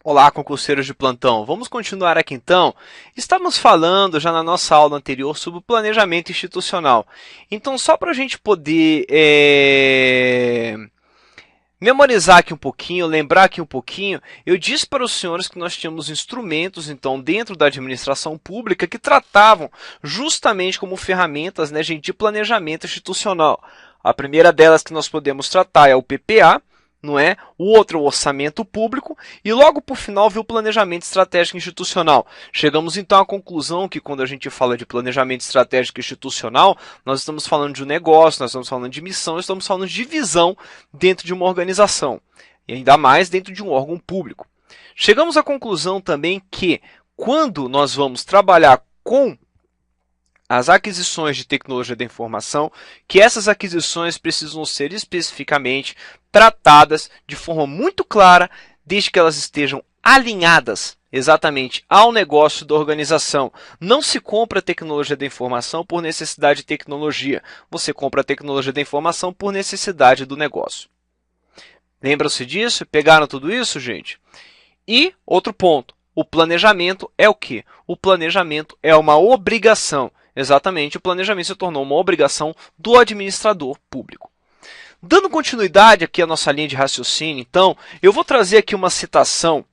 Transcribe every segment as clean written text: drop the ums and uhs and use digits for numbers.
Olá, concurseiros de plantão. Vamos continuar aqui então. Estamos falando já na nossa aula anterior sobre o planejamento institucional. Então, só para a gente poder memorizar aqui um pouquinho, lembrar aqui um pouquinho, eu disse para os senhores que nós tínhamos instrumentos, então, dentro da administração pública que tratavam justamente como ferramentas, né, gente, de planejamento institucional. A primeira delas que nós podemos tratar é o PPA, não é? O outro é o orçamento público e logo por final vem o planejamento estratégico institucional. Chegamos então à conclusão que quando a gente fala de planejamento estratégico institucional, nós estamos falando de um negócio, nós estamos falando de missão, estamos falando de visão dentro de uma organização e ainda mais dentro de um órgão público. Chegamos à conclusão também que quando nós vamos trabalhar com as aquisições de tecnologia da informação, que essas aquisições precisam ser especificamente tratadas de forma muito clara, desde que elas estejam alinhadas exatamente ao negócio da organização. Não se compra tecnologia da informação por necessidade de tecnologia, você compra a tecnologia da informação por necessidade do negócio. Lembram-se disso? Pegaram tudo isso, gente? E outro ponto, o planejamento é o quê? O planejamento é uma obrigação. Exatamente, o planejamento se tornou uma obrigação do administrador público. Dando continuidade aqui à nossa linha de raciocínio, então, eu vou trazer aqui uma citação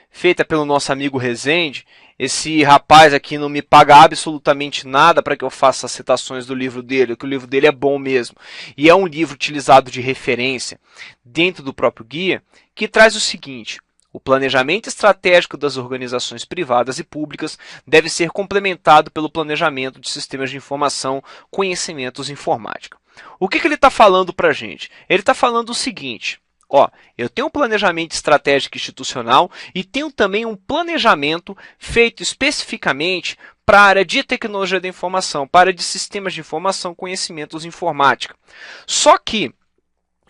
feita pelo nosso amigo Rezende. Esse rapaz aqui não me paga absolutamente nada para que eu faça as citações do livro dele, que o livro dele é bom mesmo. E é um livro utilizado de referência dentro do próprio guia, que traz o seguinte: o planejamento estratégico das organizações privadas e públicas deve ser complementado pelo planejamento de sistemas de informação, conhecimentos e informática. O que ele está falando para a gente? Ele está falando o seguinte: eu tenho um planejamento estratégico institucional e tenho também um planejamento feito especificamente para a área de tecnologia da informação, para a área de sistemas de informação, conhecimentos e informática. Só que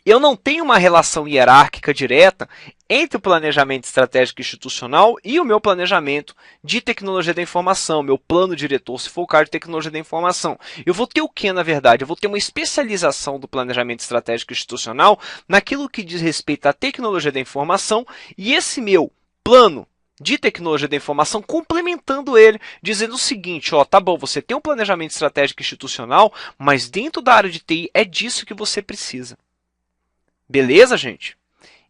eu não tenho uma relação hierárquica direta entre o planejamento estratégico institucional e o meu planejamento de tecnologia da informação, meu plano diretor, se for o caso de tecnologia da informação. Eu vou ter o que, na verdade? Eu vou ter uma especialização do planejamento estratégico institucional naquilo que diz respeito à tecnologia da informação e esse meu plano de tecnologia da informação complementando ele, dizendo o seguinte: tá bom, você tem um planejamento estratégico institucional, mas dentro da área de TI é disso que você precisa. Beleza, gente?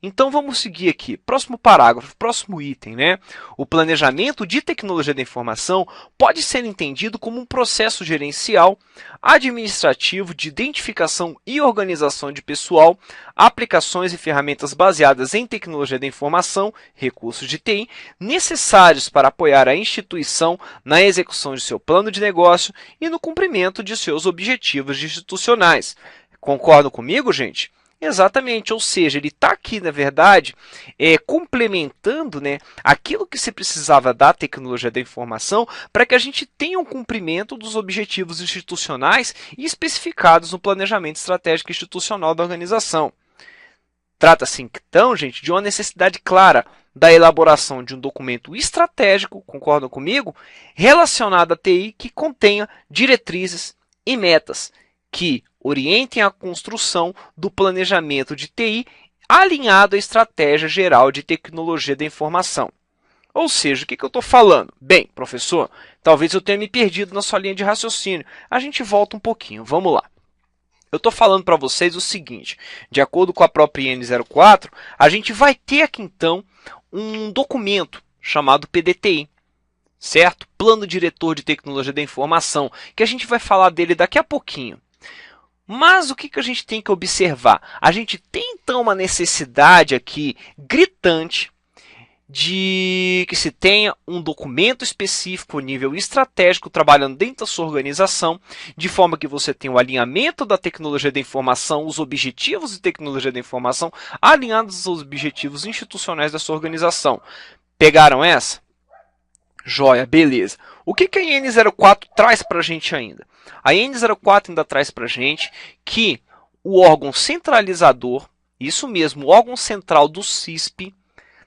Então, vamos seguir aqui. Próximo parágrafo, próximo item, né? O planejamento de tecnologia da informação pode ser entendido como um processo gerencial, administrativo de identificação e organização de pessoal, aplicações e ferramentas baseadas em tecnologia da informação, recursos de TI, necessários para apoiar a instituição na execução de seu plano de negócio e no cumprimento de seus objetivos institucionais. Concordam comigo, gente? Exatamente, ou seja, ele está aqui, na verdade, complementando, né, aquilo que se precisava da tecnologia da informação para que a gente tenha um cumprimento dos objetivos institucionais e especificados no planejamento estratégico institucional da organização. Trata-se, então, gente, de uma necessidade clara da elaboração de um documento estratégico, concordam comigo, relacionado à TI que contenha diretrizes e metas que orientem a construção do planejamento de TI alinhado à estratégia geral de tecnologia da informação. Ou seja, o que eu estou falando? Bem, professor, talvez eu tenha me perdido na sua linha de raciocínio. A gente volta um pouquinho, vamos lá. Eu estou falando para vocês o seguinte: de acordo com a própria IN04, a gente vai ter aqui então um documento chamado PDTI. Certo? Plano Diretor de Tecnologia da Informação, que a gente vai falar dele daqui a pouquinho. Mas o que a gente tem que observar? A gente tem, então, uma necessidade aqui gritante de que se tenha um documento específico, nível estratégico, trabalhando dentro da sua organização, de forma que você tenha o alinhamento da tecnologia da informação, os objetivos de tecnologia da informação, alinhados aos objetivos institucionais da sua organização. Pegaram essa? Joia, beleza. O que a IN04 traz para a gente ainda? A IN04 ainda traz para a gente que o órgão centralizador, isso mesmo, o órgão central do CISP,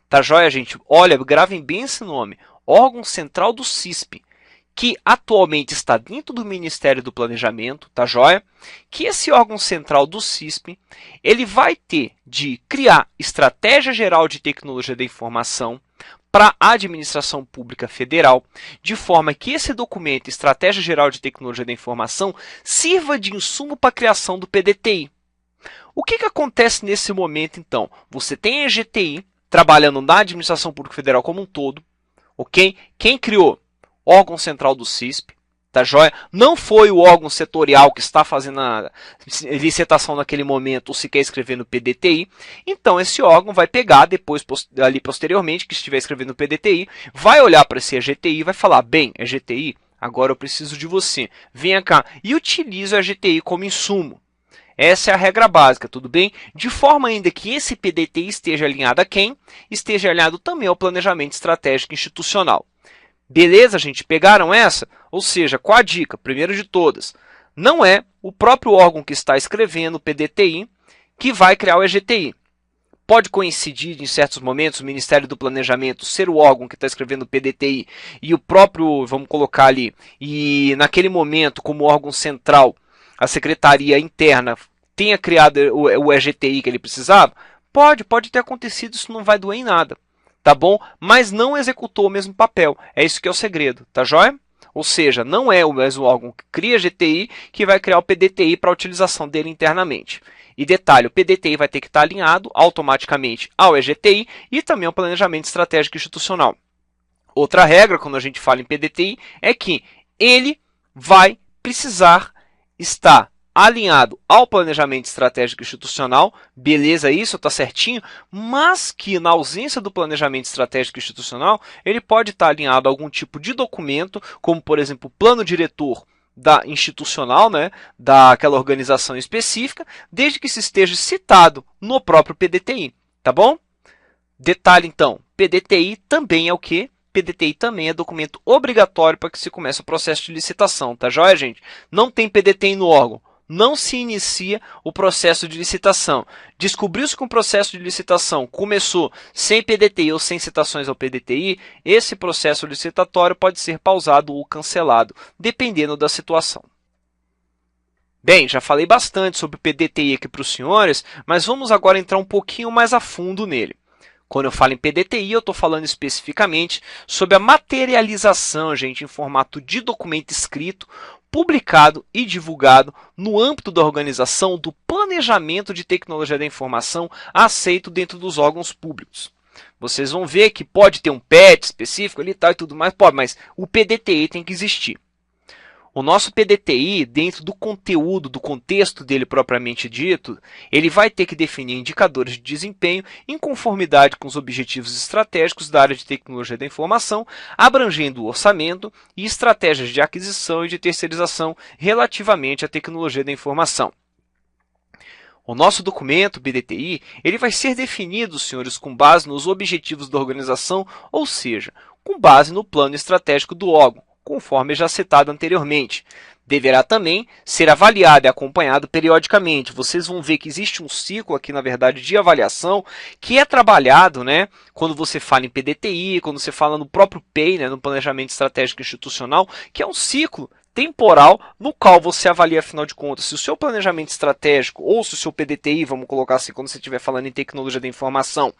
tá joia, gente? Olha, gravem bem esse nome, órgão central do CISP, que atualmente está dentro do Ministério do Planejamento, tá joia? Que esse órgão central do CISP, ele vai ter de criar estratégia geral de tecnologia da informação, para a administração pública federal, de forma que esse documento, Estratégia Geral de Tecnologia da Informação, sirva de insumo para a criação do PDTI. O que acontece nesse momento, então? Você tem a EGTI trabalhando na administração pública federal como um todo, ok? Quem criou? Órgão central do CISP, tá joia? Não foi o órgão setorial que está fazendo a licitação naquele momento ou se quer escrever no PDTI. Então, esse órgão vai pegar depois, ali posteriormente, que estiver escrevendo no PDTI, vai olhar para esse EGTI e vai falar, bem, EGTI, agora eu preciso de você. Venha cá e utilize o EGTI como insumo. Essa é a regra básica, tudo bem? De forma ainda que esse PDTI esteja alinhado a quem? Esteja alinhado também ao planejamento estratégico institucional. Beleza, gente? Pegaram essa? Ou seja, qual a dica? Primeiro de todas, não é o próprio órgão que está escrevendo o PDTI que vai criar o EGTI. Pode coincidir, em certos momentos, o Ministério do Planejamento ser o órgão que está escrevendo o PDTI e o próprio, vamos colocar ali, e naquele momento, como órgão central, a Secretaria Interna tenha criado o EGTI que ele precisava? Pode ter acontecido, isso não vai doer em nada, tá bom? Mas não executou o mesmo papel, é isso que é o segredo, tá joia? Ou seja, não é o mesmo órgão que cria EGTI que vai criar o PDTI para a utilização dele internamente. E detalhe, o PDTI vai ter que estar alinhado automaticamente ao EGTI e também ao Planejamento Estratégico Institucional. Outra regra, quando a gente fala em PDTI, é que ele vai precisar estar alinhado ao planejamento estratégico institucional, beleza, isso está certinho, mas que na ausência do planejamento estratégico institucional, ele pode estar alinhado a algum tipo de documento, como por exemplo o plano diretor da institucional, né, daquela organização específica, desde que se esteja citado no próprio PDTI, tá bom? Detalhe então, PDTI também é o quê? PDTI também é documento obrigatório para que se comece o processo de licitação, tá joia, gente? Não tem PDTI no órgão, não se inicia o processo de licitação. Descobriu-se que um processo de licitação começou sem PDTI ou sem citações ao PDTI, esse processo licitatório pode ser pausado ou cancelado, dependendo da situação. Bem, já falei bastante sobre o PDTI aqui para os senhores, mas vamos agora entrar um pouquinho mais a fundo nele. Quando eu falo em PDTI, eu estou falando especificamente sobre a materialização, gente, em formato de documento escrito, publicado e divulgado no âmbito da organização do planejamento de tecnologia da informação aceito dentro dos órgãos públicos. Vocês vão ver que pode ter um PET específico ali e tal e tudo mais, pode, mas o PDTI tem que existir. O nosso PDTI, dentro do conteúdo, do contexto dele propriamente dito, ele vai ter que definir indicadores de desempenho em conformidade com os objetivos estratégicos da área de tecnologia da informação, abrangendo o orçamento e estratégias de aquisição e de terceirização relativamente à tecnologia da informação. O nosso documento, PDTI, ele vai ser definido, senhores, com base nos objetivos da organização, ou seja, com base no plano estratégico do órgão, conforme já citado anteriormente. Deverá também ser avaliado e acompanhado periodicamente. Vocês vão ver que existe um ciclo aqui, na verdade, de avaliação, que é trabalhado, né, quando você fala em PDTI, quando você fala no próprio PEI, né, no Planejamento Estratégico Institucional, que é um ciclo temporal no qual você avalia, afinal de contas, se o seu planejamento estratégico ou se o seu PDTI, vamos colocar assim, quando você estiver falando em tecnologia da informação,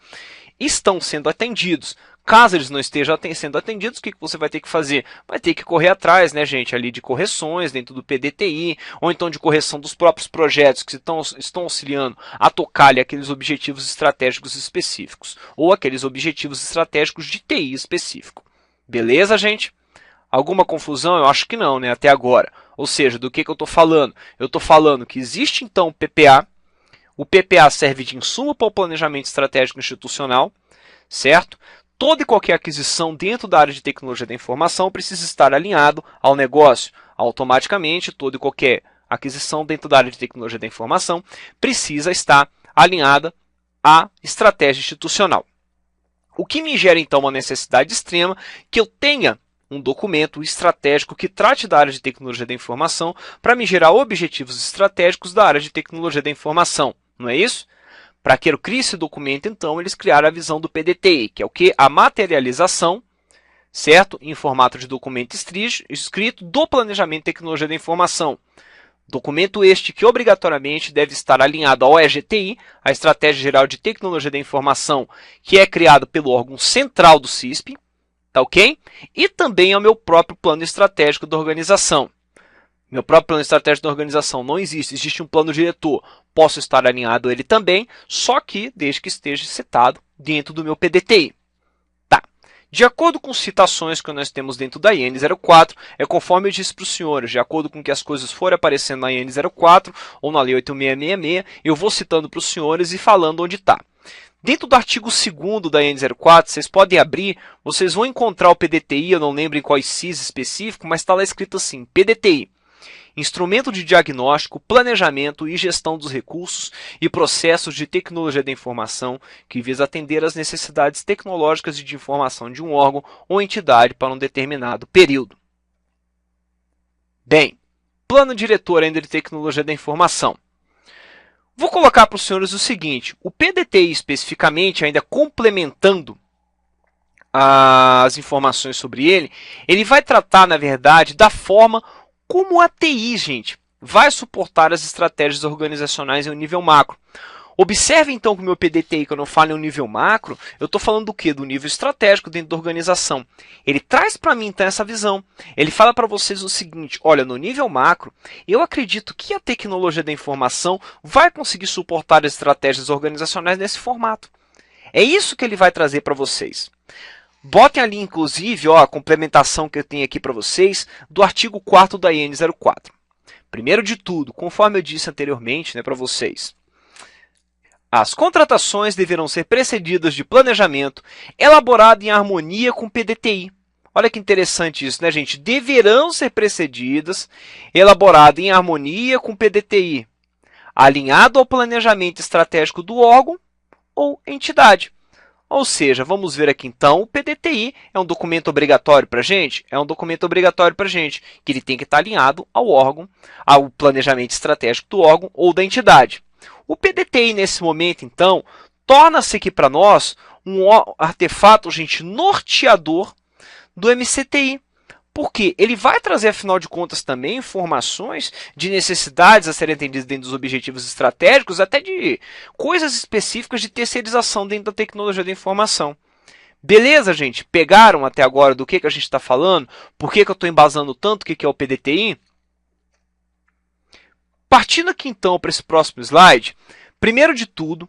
estão sendo atendidos. Caso eles não estejam sendo atendidos, o que você vai ter que fazer? Vai ter que correr atrás, né, gente, ali de correções dentro do PDTI, ou então de correção dos próprios projetos que estão auxiliando a tocar ali aqueles objetivos estratégicos específicos, ou aqueles objetivos estratégicos de TI específico. Beleza, gente? Alguma confusão? Eu acho que não, né, até agora. Ou seja, do que eu estou falando? Eu estou falando que existe, então, o PPA. O PPA serve de insumo para o planejamento estratégico institucional, certo? Toda e qualquer aquisição dentro da área de tecnologia da informação precisa estar alinhado ao negócio. Automaticamente, toda e qualquer aquisição dentro da área de tecnologia da informação precisa estar alinhada à estratégia institucional. O que me gera, então, uma necessidade extrema que eu tenha um documento estratégico que trate da área de tecnologia da informação para me gerar objetivos estratégicos da área de tecnologia da informação. Não é isso? Para que eu crie esse documento, então, eles criaram a visão do PDTI, que é o que? A materialização, certo? Em formato de documento escrito do planejamento de tecnologia da informação. Documento este que obrigatoriamente deve estar alinhado ao EGTI, a Estratégia Geral de Tecnologia da Informação, que é criado pelo órgão central do CISP, tá ok? E também ao meu próprio plano estratégico da organização. Meu próprio plano estratégico da organização não existe, existe um plano diretor, posso estar alinhado a ele também, só que desde que esteja citado dentro do meu PDTI. De acordo com citações que nós temos dentro da IN 04, é conforme eu disse para os senhores, de acordo com que as coisas forem aparecendo na IN 04 ou na Lei 8666, eu vou citando para os senhores e falando onde está. Dentro do artigo 2º da IN 04, vocês podem abrir, vocês vão encontrar o PDTI, eu não lembro em qual CIS específico, mas está lá escrito assim, PDTI. Instrumento de diagnóstico, planejamento e gestão dos recursos e processos de tecnologia da informação que visa atender às necessidades tecnológicas e de informação de um órgão ou entidade para um determinado período. Bem, plano diretor ainda de tecnologia da informação. Vou colocar para os senhores o seguinte, o PDTI especificamente, ainda complementando as informações sobre ele, ele vai tratar, na verdade, da forma como a TI, gente, vai suportar as estratégias organizacionais em um nível macro. Observe, então, que o meu PDTI, quando eu falo em um nível macro, eu estou falando do quê? Do nível estratégico dentro da organização. Ele traz para mim, então, essa visão. Ele fala para vocês o seguinte, olha, no nível macro, eu acredito que a tecnologia da informação vai conseguir suportar as estratégias organizacionais nesse formato. É isso que ele vai trazer para vocês. Botem ali, inclusive, ó, a complementação que eu tenho aqui para vocês do artigo 4º da IN 04. Primeiro de tudo, conforme eu disse anteriormente, para vocês, as contratações deverão ser precedidas de planejamento elaborado em harmonia com o PDTI. Olha que interessante isso, né, gente? Deverão ser precedidas, elaborado em harmonia com o PDTI, alinhado ao planejamento estratégico do órgão ou entidade. Ou seja, vamos ver aqui então, o PDTI é um documento obrigatório para a gente? É um documento obrigatório para a gente, que ele tem que estar alinhado ao órgão, ao planejamento estratégico do órgão ou da entidade. O PDTI, nesse momento, então, torna-se aqui para nós um artefato, gente, norteador do MCTI. Porque ele vai trazer, afinal de contas, também informações de necessidades a serem atendidas dentro dos objetivos estratégicos, até de coisas específicas de terceirização dentro da tecnologia da informação. Beleza, gente? Pegaram até agora do que a gente está falando? Por que eu estou embasando tanto o que é o PDTI? Partindo aqui, então, para esse próximo slide, primeiro de tudo,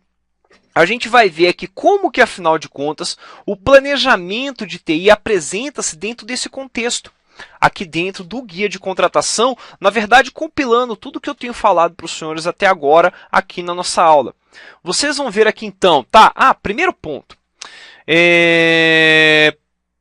a gente vai ver aqui como que, afinal de contas, o planejamento de TI apresenta-se dentro desse contexto. Aqui dentro do guia de contratação, na verdade, compilando tudo que eu tenho falado para os senhores até agora aqui na nossa aula. Vocês vão ver aqui então, tá? Primeiro ponto.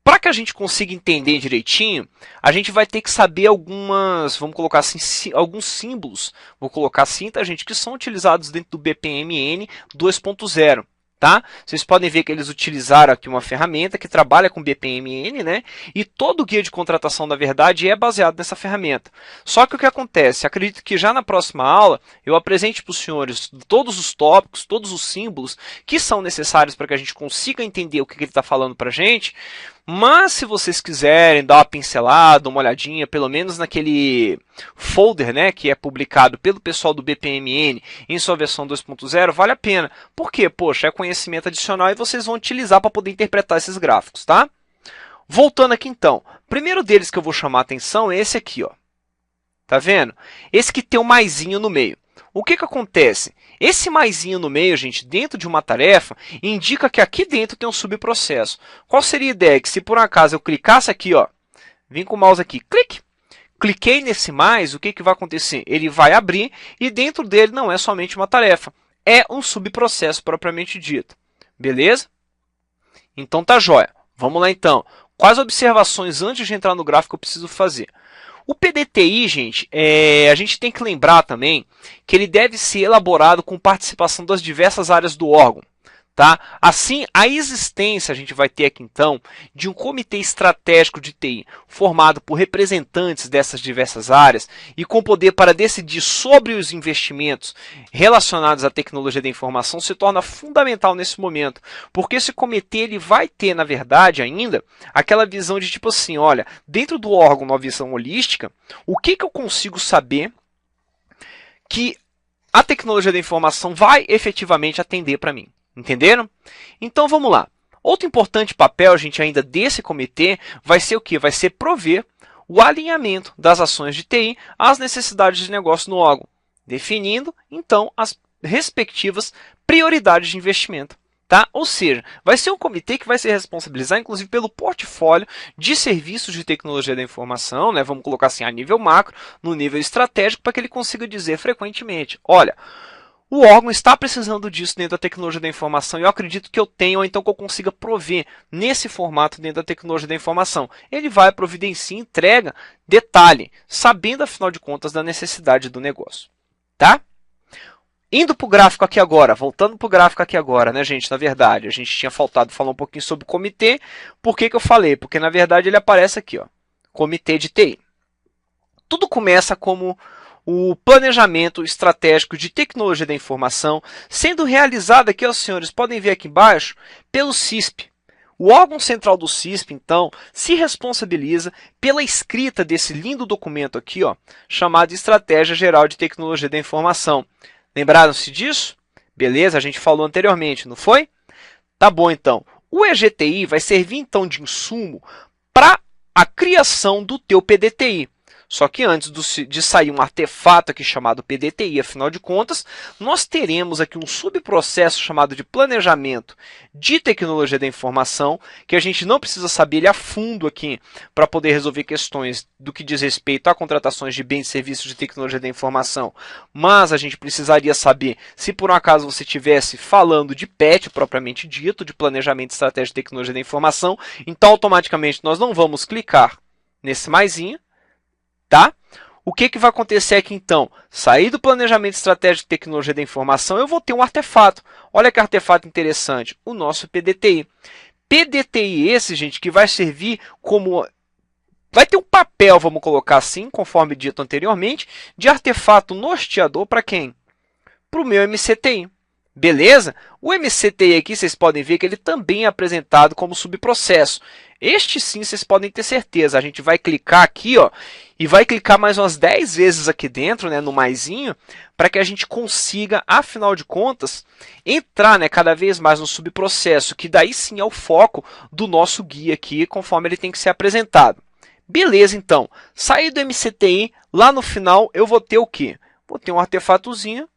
Para que a gente consiga entender direitinho, a gente vai ter que saber algumas, vamos colocar assim, alguns símbolos, vou colocar assim, tá, gente, que são utilizados dentro do BPMN 2.0. Tá? Vocês podem ver que eles utilizaram aqui uma ferramenta que trabalha com BPMN, né? E todo o guia de contratação, na verdade, é baseado nessa ferramenta. Só que o que acontece? Acredito que já na próxima aula eu apresente para os senhores todos os tópicos, todos os símbolos que são necessários para que a gente consiga entender o que ele está falando para a gente. Mas se vocês quiserem dar uma pincelada, uma olhadinha, pelo menos naquele folder, né, que é publicado pelo pessoal do BPMN em sua versão 2.0, vale a pena. Por quê? Poxa, é conhecimento adicional e vocês vão utilizar para poder interpretar esses gráficos, tá? Voltando aqui então, primeiro deles que eu vou chamar a atenção é esse aqui, ó. Tá vendo? Esse que tem o maisinho no meio. O que acontece? Esse maisinho no meio, gente, dentro de uma tarefa, indica que aqui dentro tem um subprocesso. Qual seria a ideia? Que se por um acaso eu clicasse aqui, ó, vim com o mouse aqui, clique, cliquei nesse mais, o que vai acontecer? Ele vai abrir e dentro dele não é somente uma tarefa, é um subprocesso propriamente dito. Beleza? Então tá jóia. Vamos lá então. Quais observações antes de entrar no gráfico eu preciso fazer? O PDTI, gente, a gente tem que lembrar também que ele deve ser elaborado com participação das diversas áreas do órgão. Tá? Assim, a existência, a gente vai ter aqui então, de um comitê estratégico de TI, formado por representantes dessas diversas áreas e com poder para decidir sobre os investimentos relacionados à tecnologia da informação, se torna fundamental nesse momento, porque esse comitê ele vai ter, na verdade, ainda, aquela visão de tipo assim, olha, dentro do órgão, uma visão holística, o que eu consigo saber que a tecnologia da informação vai efetivamente atender para mim. Entenderam? Então vamos lá. Outro importante papel, gente, ainda desse comitê vai ser o quê? Vai ser prover o alinhamento das ações de TI às necessidades de negócio no órgão, definindo, então, as respectivas prioridades de investimento. Tá? Ou seja, vai ser um comitê que vai se responsabilizar, inclusive, pelo portfólio de serviços de tecnologia da informação, né? Vamos colocar assim, a nível macro, no nível estratégico, para que ele consiga dizer frequentemente, olha, o órgão está precisando disso dentro da tecnologia da informação e eu acredito que eu tenho, ou então que eu consiga prover nesse formato dentro da tecnologia da informação. Ele vai, providencia, entrega, detalhe, sabendo, afinal de contas, da necessidade do negócio. Tá? Indo para o gráfico aqui agora, voltando para o gráfico aqui agora, né, gente? Na verdade, a gente tinha faltado falar um pouquinho sobre o comitê. Por que eu falei? Porque, na verdade, ele aparece aqui, ó, Comitê de TI. Tudo começa como o planejamento estratégico de tecnologia da informação, sendo realizado aqui, ó, senhores, podem ver aqui embaixo, pelo CISP. O órgão central do CISP, então, se responsabiliza pela escrita desse lindo documento aqui, ó, chamado Estratégia Geral de Tecnologia da Informação. Lembraram-se disso? Beleza, a gente falou anteriormente, não foi? Tá bom, então. O EGTI vai servir, então, de insumo para a criação do teu PDTI. Só que antes de sair um artefato aqui chamado PDTI, afinal de contas, nós teremos aqui um subprocesso chamado de planejamento de tecnologia da informação, que a gente não precisa saber ele a fundo aqui para poder resolver questões do que diz respeito a contratações de bens e serviços de tecnologia da informação, mas a gente precisaria saber se por um acaso você estivesse falando de PET propriamente dito, de planejamento estratégico de tecnologia da informação, então automaticamente nós não vamos clicar nesse maisinho. Tá? O que vai acontecer aqui então? Sair do planejamento estratégico de tecnologia da informação, eu vou ter um artefato. Olha que artefato interessante, o nosso PDTI. PDTI esse, gente, que vai servir como... Vai ter um papel, vamos colocar assim, conforme dito anteriormente, de artefato norteador para quem? Para o meu MCTI. Beleza? O MCTI aqui, vocês podem ver que ele também é apresentado como subprocesso. Este sim, vocês podem ter certeza. A gente vai clicar aqui, ó, e vai clicar mais umas 10 vezes aqui dentro, né, no maisinho, para que a gente consiga, afinal de contas, entrar, né, cada vez mais no subprocesso, que daí sim é o foco do nosso guia aqui, conforme ele tem que ser apresentado. Beleza, então. Sair do MCTI, lá no final eu vou ter o quê? Vou ter um artefatozinho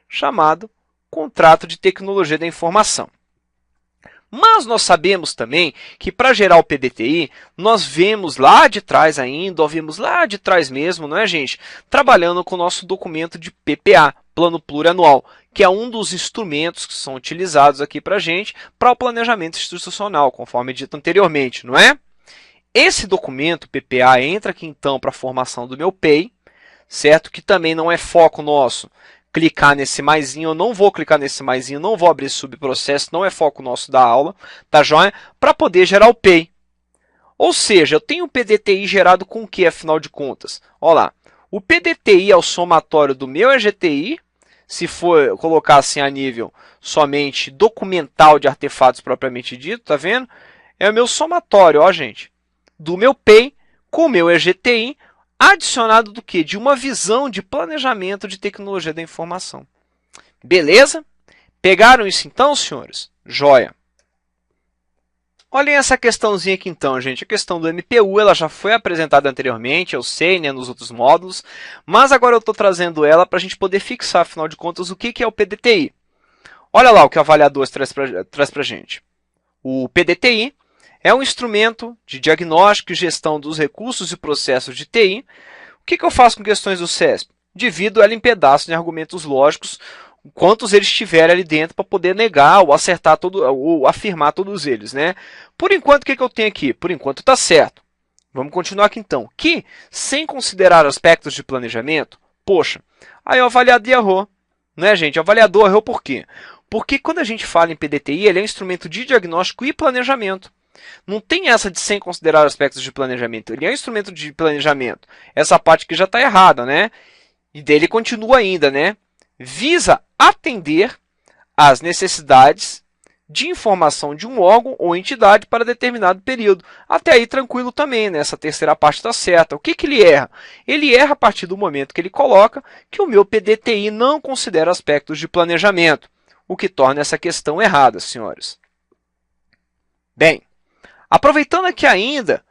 chamado Contrato de Tecnologia da Informação. Mas nós sabemos também que para gerar o PDTI, nós vemos lá de trás ainda, ou vimos lá de trás mesmo, não é, gente? Trabalhando com o nosso documento de PPA, Plano Plurianual, que é um dos instrumentos que são utilizados aqui para a gente para o planejamento institucional, conforme dito anteriormente, não é? Esse documento, PPA, entra aqui então para a formação do meu PEI, certo? Que também não é foco nosso. Clicar nesse maisinho, eu não vou clicar nesse maisinho, não vou abrir subprocesso, não é foco nosso da aula, tá joia? Para poder gerar o PEI. Ou seja, eu tenho um PDTI gerado com o que, afinal de contas? Olha lá, o PDTI é o somatório do meu EGTI, se for colocar assim a nível somente documental de artefatos propriamente dito, tá vendo? É o meu somatório, ó, gente, do meu PEI com o meu EGTI, adicionado do quê? De uma visão de planejamento de tecnologia da informação. Beleza? Pegaram isso então, senhores? Joia! Olhem essa questãozinha aqui então, gente. A questão do MPU, ela já foi apresentada anteriormente, eu sei, né, nos outros módulos, mas agora eu estou trazendo ela para a gente poder fixar, afinal de contas, o que é o PDTI. Olha lá o que o avaliador traz para a gente. O PDTI é um instrumento de diagnóstico e gestão dos recursos e processos de TI. O que eu faço com questões do CESP? Divido ela em pedaços, em argumentos lógicos, quantos eles tiverem ali dentro para poder negar ou acertar ou afirmar todos eles, né? Por enquanto, o que eu tenho aqui? Por enquanto está certo. Vamos continuar aqui então. Que, sem considerar aspectos de planejamento, poxa, aí o avaliador errou. Né, gente? O avaliador errou por quê? Porque quando a gente fala em PDTI, ele é um instrumento de diagnóstico e planejamento. Não tem essa de sem considerar aspectos de planejamento. Ele é um instrumento de planejamento. Essa parte aqui já está errada, né? E dele continua ainda, né? Visa atender às necessidades de informação de um órgão ou entidade para determinado período. Até aí tranquilo também, né? Essa terceira parte está certa. O que ele erra? Ele erra a partir do momento que ele coloca que o meu PDTI não considera aspectos de planejamento, o que torna essa questão errada, senhores. Bem, aproveitando aqui ainda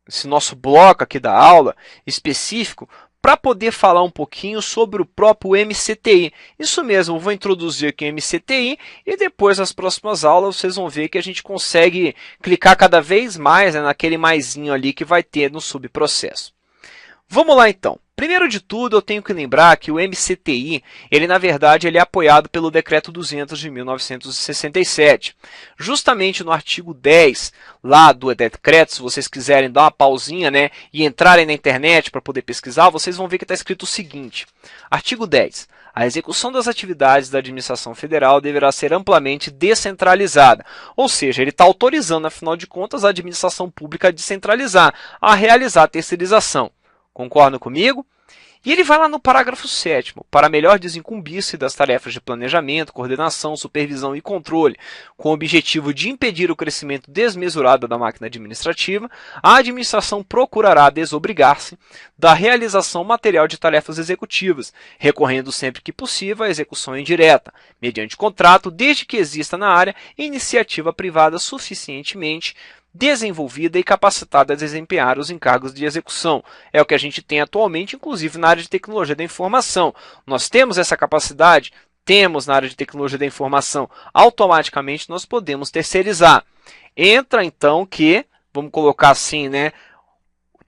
esse nosso bloco aqui da aula específico, para poder falar um pouquinho sobre o próprio MCTI. Isso mesmo, eu vou introduzir aqui o MCTI e depois nas próximas aulas vocês vão ver que a gente consegue clicar cada vez mais, né, naquele maisinho ali que vai ter no subprocesso. Vamos lá então. Primeiro de tudo, eu tenho que lembrar que o MCTI, na verdade, é apoiado pelo Decreto 200 de 1967. Justamente no artigo 10 lá do decreto, se vocês quiserem dar uma pausinha, né, e entrarem na internet para poder pesquisar, vocês vão ver que está escrito o seguinte. Artigo 10. A execução das atividades da administração federal deverá ser amplamente descentralizada. Ou seja, ele está autorizando, afinal de contas, a administração pública a descentralizar, a realizar a terceirização. Concordam comigo? E ele vai lá no parágrafo 7º, para melhor desincumbir-se das tarefas de planejamento, coordenação, supervisão e controle, com o objetivo de impedir o crescimento desmesurado da máquina administrativa, a administração procurará desobrigar-se da realização material de tarefas executivas, recorrendo sempre que possível à execução indireta, mediante contrato, desde que exista na área iniciativa privada suficientemente desenvolvida e capacitada a desempenhar os encargos de execução. É o que a gente tem atualmente, inclusive na área de tecnologia da informação. Nós temos essa capacidade? Temos na área de tecnologia da informação. Automaticamente nós podemos terceirizar. Entra então que, vamos colocar assim, né,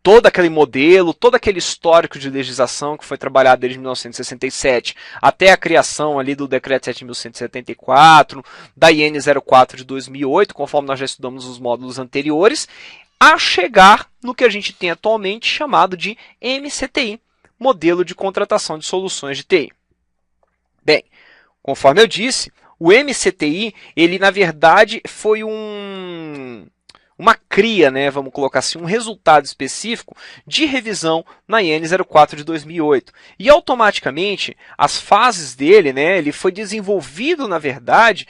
todo aquele modelo, todo aquele histórico de legislação que foi trabalhado desde 1967 até a criação ali do Decreto 7.174, da IN 04 de 2008, conforme nós já estudamos os módulos anteriores, a chegar no que a gente tem atualmente chamado de MCTI, Modelo de Contratação de Soluções de TI. Bem, conforme eu disse, o MCTI, ele na verdade foi uma cria, né, vamos colocar assim, um resultado específico de revisão na IN 04 de 2008. E automaticamente, as fases dele, né, ele foi desenvolvido, na verdade,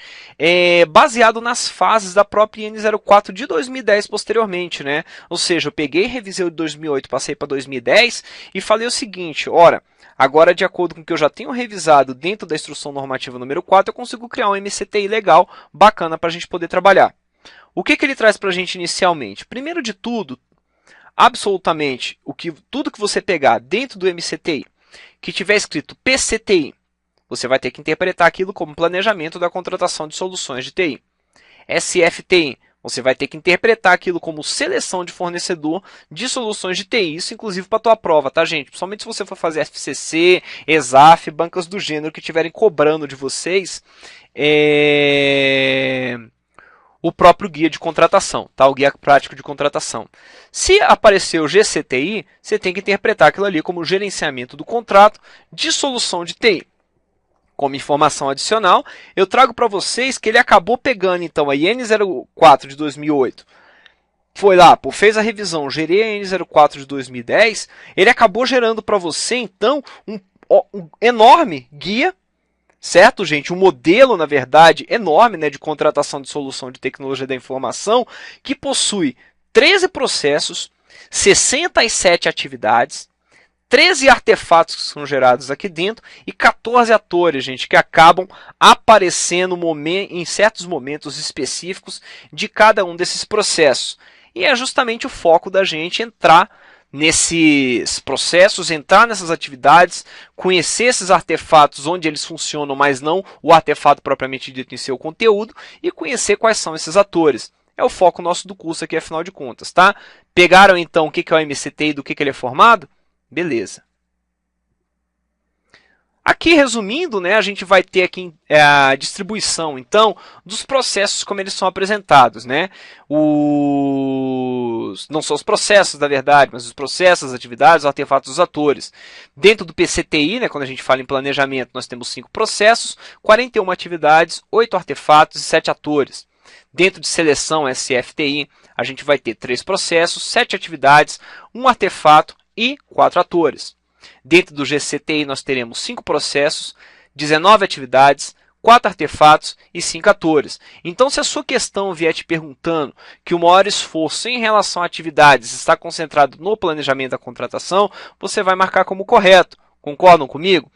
baseado nas fases da própria IN 04 de 2010 posteriormente. Né? Ou seja, eu peguei, revisei o de 2008, passei para 2010 e falei o seguinte, ora, agora, de acordo com o que eu já tenho revisado dentro da instrução normativa número 4, eu consigo criar um MCTI legal, bacana para a gente poder trabalhar. O que ele traz para a gente inicialmente? Primeiro de tudo, absolutamente, tudo que você pegar dentro do MCTI, que tiver escrito PCTI, você vai ter que interpretar aquilo como planejamento da contratação de soluções de TI. SFTI, você vai ter que interpretar aquilo como seleção de fornecedor de soluções de TI. Isso, inclusive, para a tua prova, tá, gente? Principalmente se você for fazer FCC, ESAF, bancas do gênero que estiverem cobrando de vocês, o próprio guia de contratação, tá? O guia prático de contratação. Se aparecer o GCTI, você tem que interpretar aquilo ali como gerenciamento do contrato de solução de TI. Como informação adicional, eu trago para vocês que ele acabou pegando então a IN 04 de 2008, foi lá, fez a revisão, gerei a IN 04 de 2010, ele acabou gerando para você então um enorme guia, certo, gente? Um modelo, na verdade, enorme, né, de contratação de solução de tecnologia da informação, que possui 13 processos, 67 atividades, 13 artefatos que são gerados aqui dentro e 14 atores, gente, que acabam aparecendo em certos momentos específicos de cada um desses processos. E é justamente o foco da gente entrar nesses processos, entrar nessas atividades, conhecer esses artefatos onde eles funcionam, mas não o artefato propriamente dito em seu conteúdo, e conhecer quais são esses atores. É o foco nosso do curso aqui, afinal de contas, tá? Pegaram então o que é o MCTI e do que ele é formado? Beleza. Aqui, resumindo, né, a gente vai ter aqui a distribuição, então, dos processos como eles são apresentados. Né? Não são os processos, na verdade, mas os processos, as atividades, os artefatos, os atores. Dentro do PCTI, né, quando a gente fala em planejamento, nós temos 5 processos, 41 atividades, 8 artefatos e 7 atores. Dentro de seleção SFTI, a gente vai ter 3 processos, 7 atividades, 1 artefato e 4 atores. Dentro do GCTI, nós teremos 5 processos, 19 atividades, 4 artefatos e 5 atores. Então, se a sua questão vier te perguntando que o maior esforço em relação a atividades está concentrado no planejamento da contratação, você vai marcar como correto. Concordam comigo?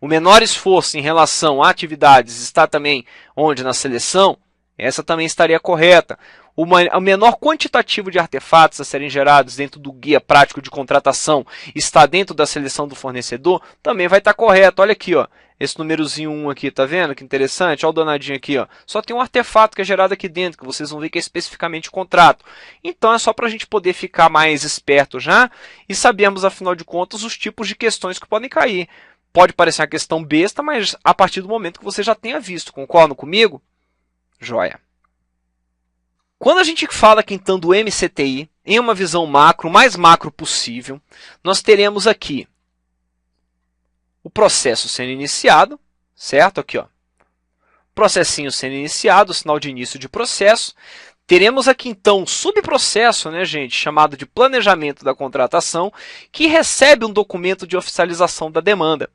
O menor esforço em relação a atividades está também onde? Na seleção? Essa também estaria correta. O menor quantitativo de artefatos a serem gerados dentro do guia prático de contratação está dentro da seleção do fornecedor? Também vai estar correto. Olha aqui, ó. Esse númerozinho 1 aqui, tá vendo? Que interessante. Olha o danadinho aqui, ó. Só tem um artefato que é gerado aqui dentro, que vocês vão ver que é especificamente o contrato. Então é só para a gente poder ficar mais esperto já e sabermos, afinal de contas, os tipos de questões que podem cair. Pode parecer uma questão besta, mas a partir do momento que você já tenha visto. Concordam comigo? Joia. Quando a gente fala aqui então do MCTI, em uma visão macro, mais macro possível, nós teremos aqui o processo sendo iniciado, certo? Aqui, ó. Processinho sendo iniciado, sinal de início de processo. Teremos aqui então um subprocesso, né, gente, chamado de planejamento da contratação, que recebe um documento de oficialização da demanda.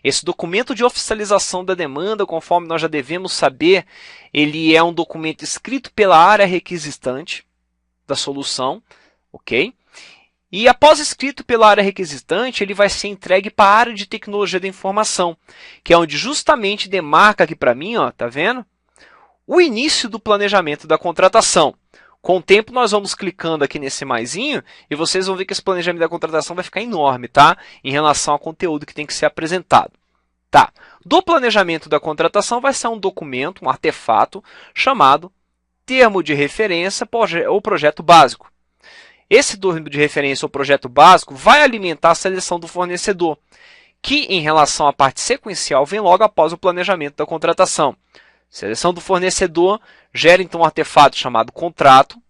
Esse documento de oficialização da demanda, conforme nós já devemos saber, ele é um documento escrito pela área requisitante da solução, ok? E após escrito pela área requisitante, ele vai ser entregue para a área de tecnologia da informação, que é onde justamente demarca aqui para mim, ó, tá vendo? O início do planejamento da contratação. Com o tempo, nós vamos clicando aqui nesse maisinho e vocês vão ver que esse planejamento da contratação vai ficar enorme, tá? Em relação ao conteúdo que tem que ser apresentado. Tá. Do planejamento da contratação vai ser um documento, um artefato, chamado Termo de Referência ou Projeto Básico. Esse termo de referência ou projeto básico vai alimentar a seleção do fornecedor, que em relação à parte sequencial vem logo após o planejamento da contratação. Seleção do fornecedor gera então um artefato chamado contrato,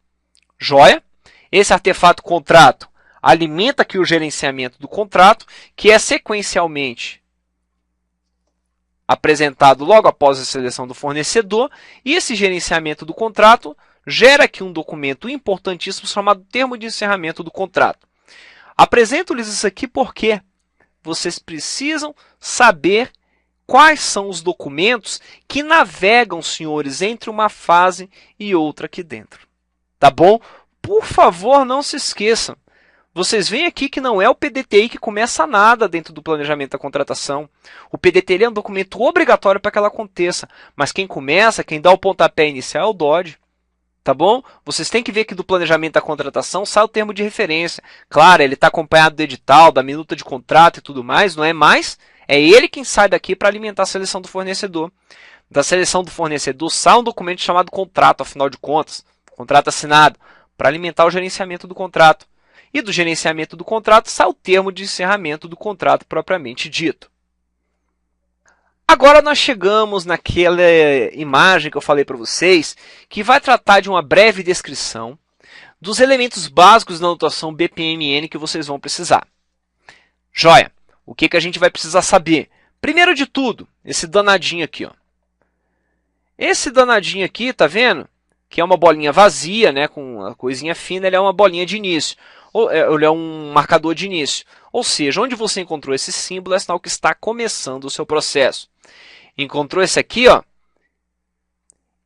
joia. Esse artefato contrato alimenta aqui o gerenciamento do contrato, que é sequencialmente apresentado logo após a seleção do fornecedor, e esse gerenciamento do contrato gera aqui um documento importantíssimo chamado termo de encerramento do contrato. Apresento-lhes isso aqui porque vocês precisam saber quais são os documentos que navegam, senhores, entre uma fase e outra aqui dentro. Tá bom? Por favor, não se esqueçam. Vocês veem aqui que não é o PDTI que começa nada dentro do planejamento da contratação. O PDTI é um documento obrigatório para que ela aconteça, mas quem começa, quem dá o pontapé inicial é o DOD. Tá bom? Vocês têm que ver que do planejamento da contratação sai o termo de referência. Claro, ele está acompanhado do edital, da minuta de contrato e tudo mais, não é mais? É ele quem sai daqui para alimentar a seleção do fornecedor. Da seleção do fornecedor sai um documento chamado contrato, afinal de contas, contrato assinado, para alimentar o gerenciamento do contrato. E do gerenciamento do contrato sai o termo de encerramento do contrato propriamente dito. Agora nós chegamos naquela imagem que eu falei para vocês, que vai tratar de uma breve descrição dos elementos básicos da notação BPMN que vocês vão precisar. Joia! O que a gente vai precisar saber? Primeiro de tudo, esse danadinho aqui, ó. Esse danadinho aqui, tá vendo? Que é uma bolinha vazia, né, com uma coisinha fina, ele é uma bolinha de início. Ele é um marcador de início. Ou seja, onde você encontrou esse símbolo é sinal que está começando o seu processo. Encontrou esse aqui, ó,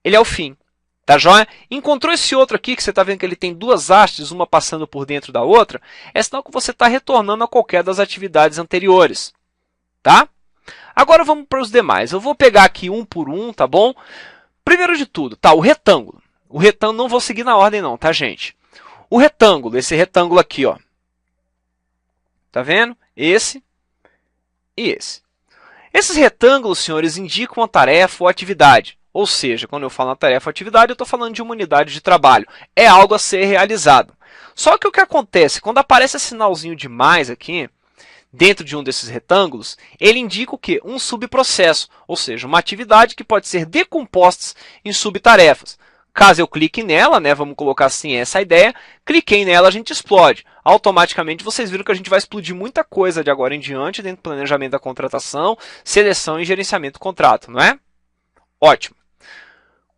ele é o fim. Tá joia? Encontrou esse outro aqui, que você está vendo que ele tem duas hastes, uma passando por dentro da outra, é sinal que você está retornando a qualquer das atividades anteriores. Tá? Agora vamos para os demais. Eu vou pegar aqui um por um, tá bom? Primeiro de tudo, tá, o retângulo. O retângulo não vou seguir na ordem não, tá, gente? O retângulo, esse retângulo aqui, ó. Tá vendo? Esse e esse. Esses retângulos, senhores, indicam uma tarefa ou atividade. Ou seja, quando eu falo uma tarefa ou atividade, eu estou falando de uma unidade de trabalho. É algo a ser realizado. Só que o que acontece? Quando aparece esse sinalzinho de mais aqui, dentro de um desses retângulos, ele indica o quê? Um subprocesso. Ou seja, uma atividade que pode ser decomposta em subtarefas. Caso eu clique nela, né, vamos colocar assim essa ideia, cliquei nela, a gente explode. Automaticamente vocês viram que a gente vai explodir muita coisa de agora em diante dentro do planejamento da contratação, seleção e gerenciamento do contrato, não é? Ótimo.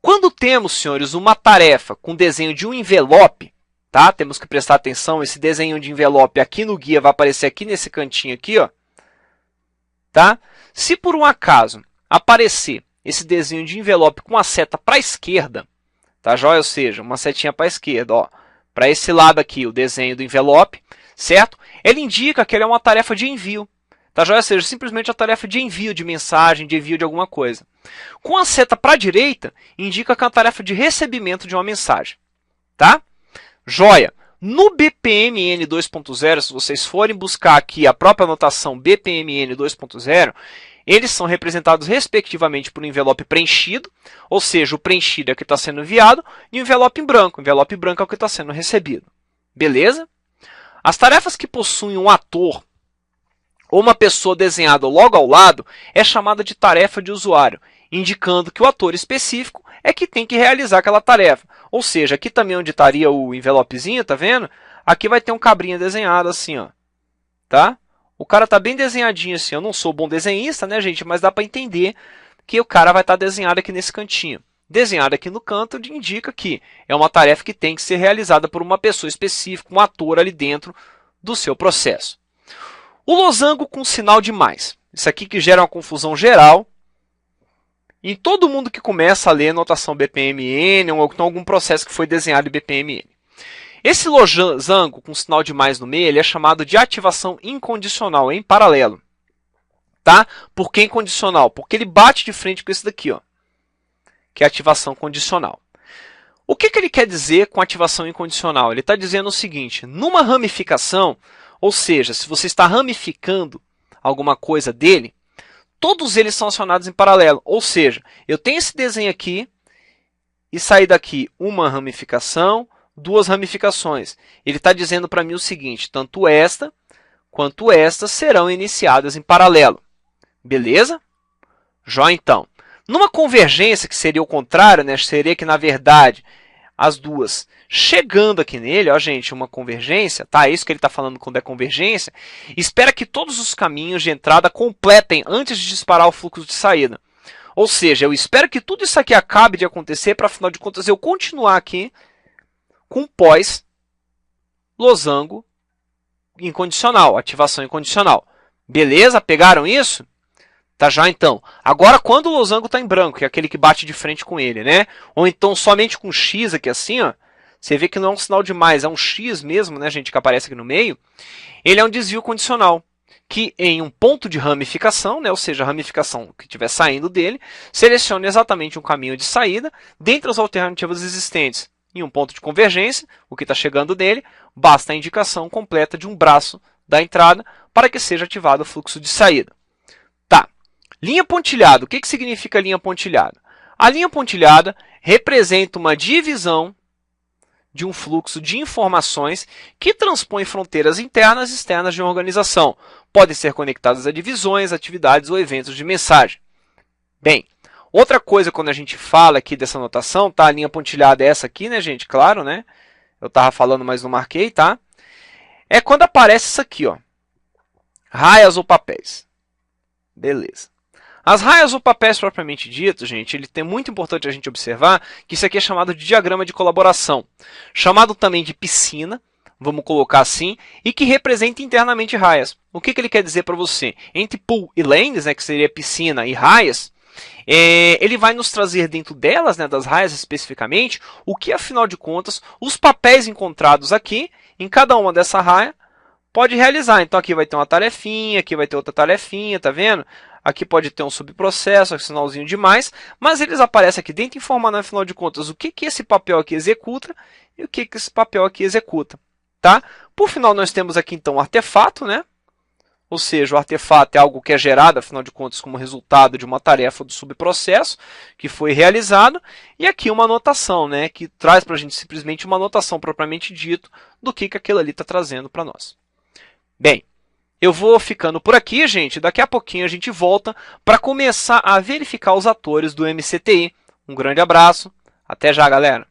Quando temos, senhores, uma tarefa com desenho de um envelope, tá? Temos que prestar atenção, esse desenho de envelope aqui no guia vai aparecer aqui nesse cantinho aqui, ó. Tá? Se por um acaso aparecer esse desenho de envelope com a seta para a esquerda, tá joia? Ou seja, uma setinha para a esquerda, ó, para esse lado aqui, o desenho do envelope, certo? Ele indica que ele é uma tarefa de envio, tá joia? Ou seja, simplesmente a tarefa de envio de mensagem, de envio de alguma coisa. Com a seta para a direita, indica que é uma tarefa de recebimento de uma mensagem, tá? Joia! No BPMN 2.0, se vocês forem buscar aqui a própria notação BPMN 2.0, eles são representados respectivamente por um envelope preenchido, ou seja, o preenchido é o que está sendo enviado, e o envelope em branco. O envelope em branco é o que está sendo recebido. Beleza? As tarefas que possuem um ator ou uma pessoa desenhada logo ao lado é chamada de tarefa de usuário, indicando que o ator específico é que tem que realizar aquela tarefa. Ou seja, aqui também onde estaria o envelopezinho, tá vendo? Aqui vai ter um cabrinha desenhado assim, ó. Tá? O cara tá bem desenhadinho assim. Eu não sou bom desenhista, né, gente? Mas dá para entender que o cara vai estar desenhado aqui nesse cantinho. Desenhado aqui no canto indica que é uma tarefa que tem que ser realizada por uma pessoa específica, um ator ali dentro do seu processo. O losango com sinal de mais. Isso aqui que gera uma confusão geral em todo mundo que começa a ler a notação BPMN ou então algum processo que foi desenhado em BPMN. Esse losango com sinal de mais no meio ele é chamado de ativação incondicional, em paralelo. Tá? Por que incondicional? Porque ele bate de frente com esse daqui, ó, que é ativação condicional. O que ele quer dizer com ativação incondicional? Ele está dizendo o seguinte, numa ramificação, ou seja, se você está ramificando alguma coisa dele, todos eles são acionados em paralelo. Ou seja, eu tenho esse desenho aqui e sair daqui uma ramificação, duas ramificações. Ele está dizendo para mim o seguinte, tanto esta quanto esta serão iniciadas em paralelo. Beleza? Jó, então. Numa convergência, que seria o contrário, né? Seria que, na verdade, as duas chegando aqui nele, ó, gente, uma convergência, tá? É isso que ele está falando quando é convergência. Espera que todos os caminhos de entrada completem antes de disparar o fluxo de saída. Ou seja, eu espero que tudo isso aqui acabe de acontecer para, afinal de contas, eu continuar aqui com pós-losango incondicional, ativação incondicional. Beleza? Pegaram isso? Tá já então. Agora, quando o losango está em branco, que é aquele que bate de frente com ele, né? Ou então somente com X aqui assim, ó. Você vê que não é um sinal de mais, é um X mesmo, né, gente, que aparece aqui no meio. Ele é um desvio condicional, que em um ponto de ramificação, né, ou seja, a ramificação que estiver saindo dele, selecione exatamente um caminho de saída dentre as alternativas existentes. Em um ponto de convergência, o que está chegando dele, basta a indicação completa de um braço da entrada para que seja ativado o fluxo de saída. Tá. Linha pontilhada. O que significa linha pontilhada? A linha pontilhada representa uma divisão de um fluxo de informações que transpõe fronteiras internas e externas de uma organização. Podem ser conectadas a divisões, atividades ou eventos de mensagem. Bem, outra coisa quando a gente fala aqui dessa notação, tá? A linha pontilhada é essa aqui, né, gente? Claro, né? Eu estava falando, mas não marquei, tá? É quando aparece isso aqui, ó. Raias ou papéis. Beleza. As raias ou papéis propriamente dito, gente, ele é muito importante a gente observar que isso aqui é chamado de diagrama de colaboração, chamado também de piscina, vamos colocar assim, e que representa internamente raias. O que ele quer dizer para você? Entre pool e lanes, né, que seria piscina e raias, ele vai nos trazer dentro delas, né, das raias especificamente, o que afinal de contas, os papéis encontrados aqui, em cada uma dessa raia, pode realizar. Então aqui vai ter uma tarefinha, aqui vai ter outra tarefinha, tá vendo? Aqui pode ter um subprocesso, um sinalzinho de mais, mas eles aparecem aqui dentro informando, afinal de contas, o que esse papel aqui executa e o que esse papel aqui executa. Tá? Por final, nós temos aqui então o artefato, né? Ou seja, o artefato é algo que é gerado, afinal de contas, como resultado de uma tarefa do subprocesso que foi realizado. E aqui uma anotação, né? Que traz para a gente simplesmente uma anotação propriamente dito do que aquilo ali está trazendo para nós. Bem, eu vou ficando por aqui, gente. Daqui a pouquinho a gente volta para começar a verificar os atores do MCTI. Um grande abraço. Até já, galera.